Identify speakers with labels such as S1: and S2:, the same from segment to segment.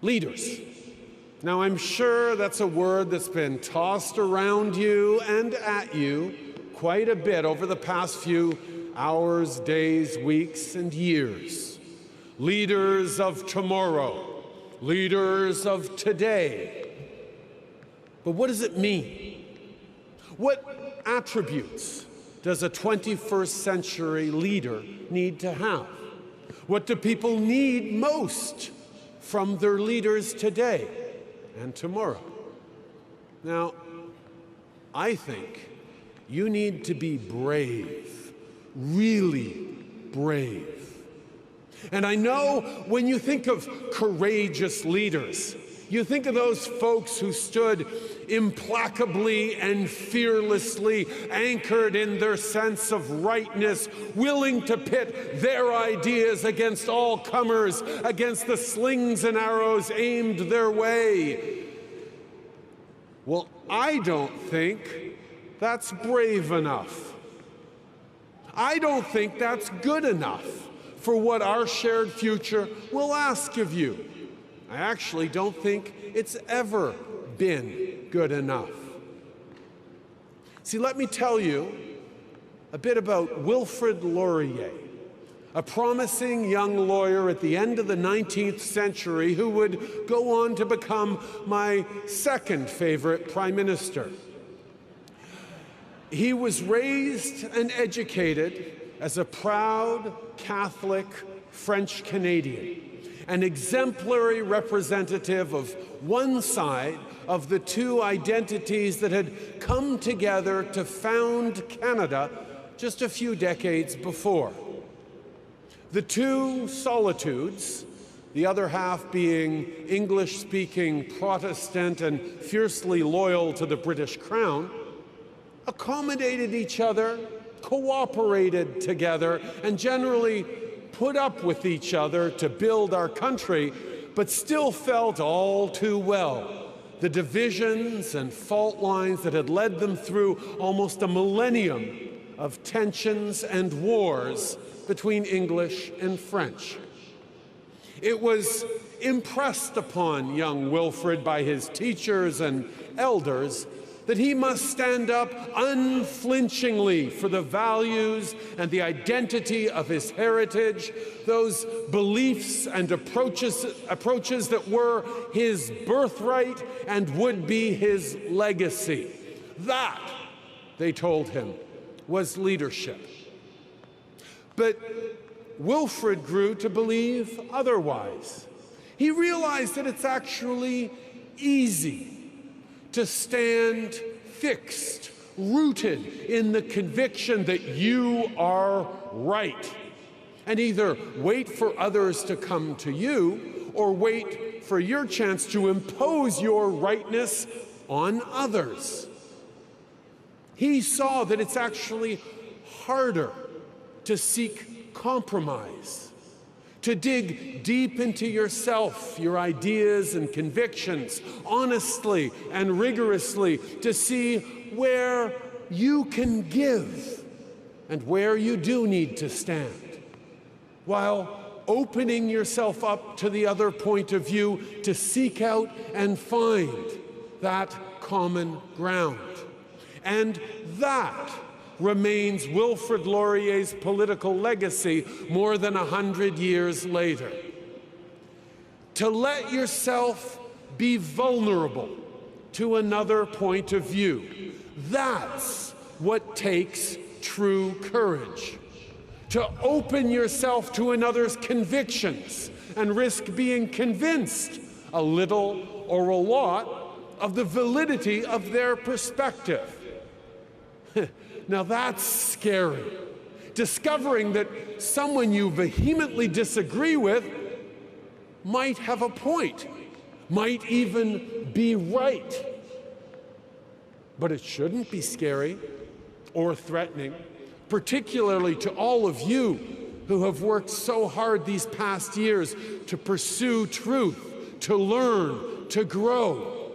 S1: Leaders. Now, I'm sure that's a word that's been tossed around you and at you quite a bit over the past few hours, days, weeks, and years. Leaders of tomorrow, leaders of today. But what does it mean? What attributes does a 21st century leader need to have? What do people need most from their leaders today and tomorrow? Now, I think you need to be brave, really brave. And I know when you think of courageous leaders, you think of those folks who stood implacably and fearlessly anchored in their sense of rightness, willing to pit their ideas against all comers, against the slings and arrows aimed their way. Well, I don't think that's brave enough. I don't think that's good enough for what our shared future will ask of you. I actually don't think it's ever been good enough. See, let me tell you a bit about Wilfrid Laurier, a promising young lawyer at the end of the 19th century who would go on to become my second favorite prime minister. He was raised and educated as a proud Catholic French Canadian, an exemplary representative of one side of the two identities that had come together to found Canada just a few decades before. The two solitudes, the other half being English-speaking Protestant and fiercely loyal to the British Crown, accommodated each other, cooperated together, and generally put up with each other to build our country, but still felt all too well the divisions and fault lines that had led them through almost a millennium of tensions and wars between English and French. It was impressed upon young Wilfrid by his teachers and elders that he must stand up unflinchingly for the values and the identity of his heritage, those beliefs and approaches that were his birthright and would be his legacy. That, they told him, was leadership. But Wilfrid grew to believe otherwise. He realized that it's actually easy to stand fixed, rooted in the conviction that you are right, and either wait for others to come to you or wait for your chance to impose your rightness on others. He saw that it's actually harder to seek compromise, to dig deep into yourself, your ideas and convictions, honestly and rigorously, to see where you can give and where you do need to stand, while opening yourself up to the other point of view to seek out and find that common ground. And that remains Wilfrid Laurier's political legacy more than 100 years later. To let yourself be vulnerable to another point of view, that's what takes true courage. To open yourself to another's convictions and risk being convinced, a little or a lot, of the validity of their perspective. Now that's scary. Discovering that someone you vehemently disagree with might have a point, might even be right. But it shouldn't be scary or threatening, particularly to all of you who have worked so hard these past years to pursue truth, to learn, to grow.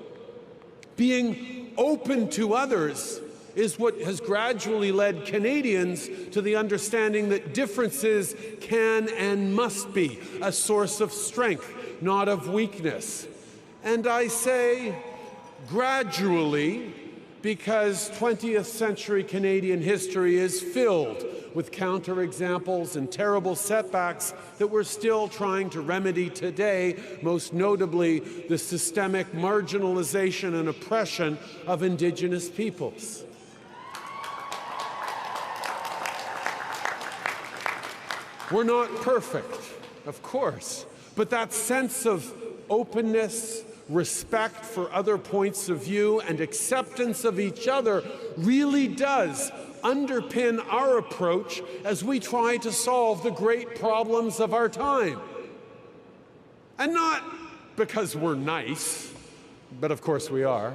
S1: Being open to others is what has gradually led Canadians to the understanding that differences can and must be a source of strength, not of weakness. And I say gradually because 20th century Canadian history is filled with counterexamples and terrible setbacks that we're still trying to remedy today, most notably the systemic marginalization and oppression of Indigenous peoples. We're not perfect, of course, but that sense of openness, respect for other points of view, and acceptance of each other really does underpin our approach as we try to solve the great problems of our time. And not because we're nice, but of course we are,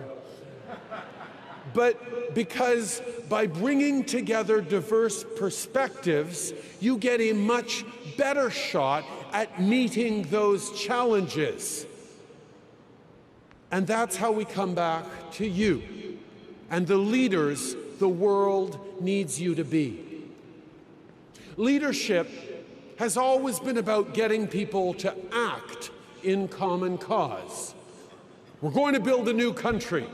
S1: but because by bringing together diverse perspectives, you get a much better shot at meeting those challenges. And that's how we come back to you and the leaders the world needs you to be. Leadership has always been about getting people to act in common cause. We're going to build a new country.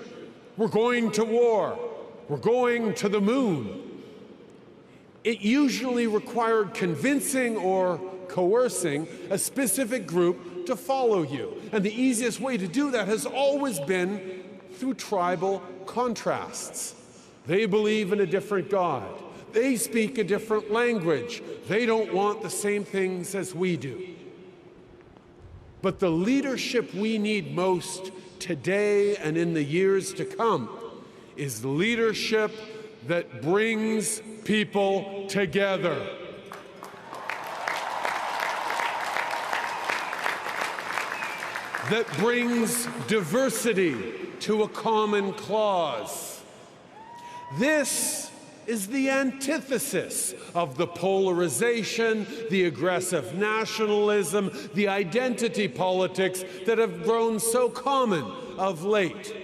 S1: We're going to war. We're going to the moon. It usually required convincing or coercing a specific group to follow you. And the easiest way to do that has always been through tribal contrasts. They believe in a different God. They speak a different language. They don't want the same things as we do. But the leadership we need most today and in the years to come is leadership that brings people together. That brings diversity to a common cause. This is the antithesis of the polarization, the aggressive nationalism, the identity politics that have grown so common of late.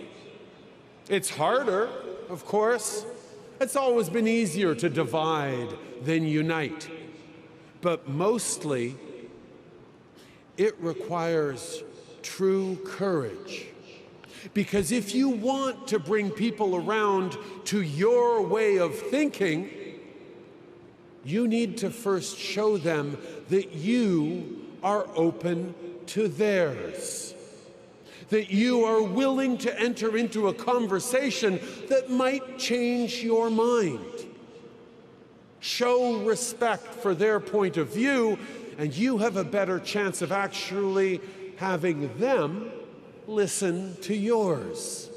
S1: It's harder, of course. It's always been easier to divide than unite. But mostly, it requires true courage. Because if you want to bring people around to your way of thinking, you need to first show them that you are open to theirs. That you are willing to enter into a conversation that might change your mind. Show respect for their point of view, and you have a better chance of actually having them listen to yours.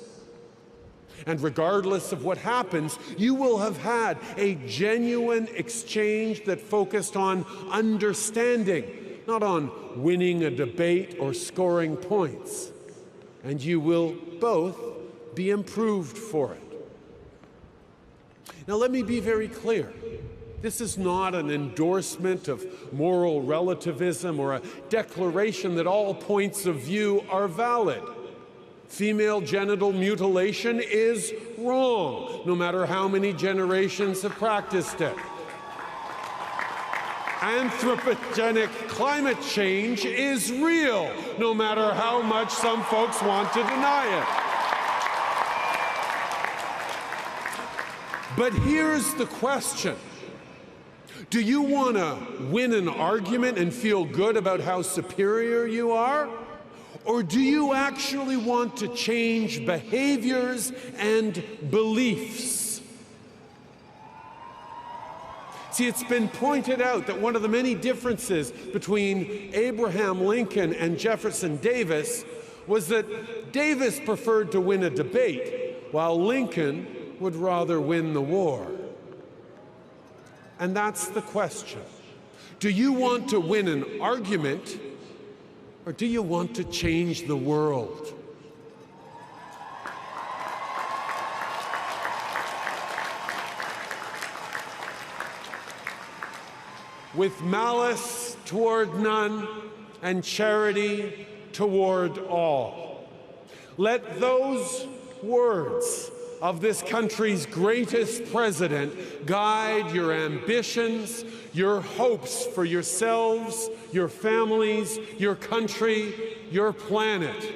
S1: And regardless of what happens, you will have had a genuine exchange that focused on understanding, not on winning a debate or scoring points. And you will both be improved for it. Now, let me be very clear. This is not an endorsement of moral relativism or a declaration that all points of view are valid. Female genital mutilation is wrong, no matter how many generations have practiced it. Anthropogenic climate change is real, no matter how much some folks want to deny it. But here's the question. Do you want to win an argument and feel good about how superior you are? Or do you actually want to change behaviors and beliefs? See, it's been pointed out that one of the many differences between Abraham Lincoln and Jefferson Davis was that Davis preferred to win a debate, while Lincoln would rather win the war. And that's the question. Do you want to win an argument, or do you want to change the world? With malice toward none and charity toward all. Let those words of this country's greatest president guide your ambitions, your hopes for yourselves, your families, your country, your planet.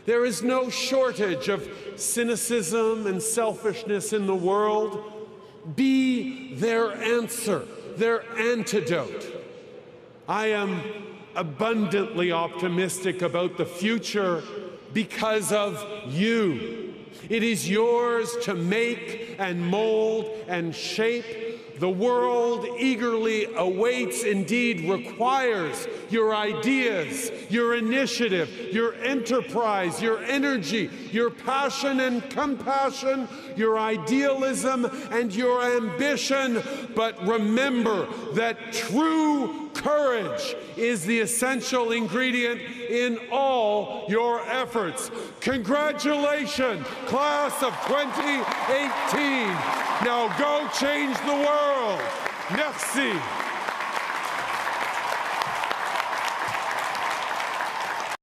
S1: There is no shortage of cynicism and selfishness in the world. Be their answer, their antidote. I am abundantly optimistic about the future because of you. It is yours to make and mold and shape. The world eagerly awaits, indeed requires, your ideas, your initiative, your enterprise, your energy, your passion and compassion, your idealism and your ambition. But remember that true courage is the essential ingredient in all your efforts. Congratulations, class of 2018. Now go change the world. Merci.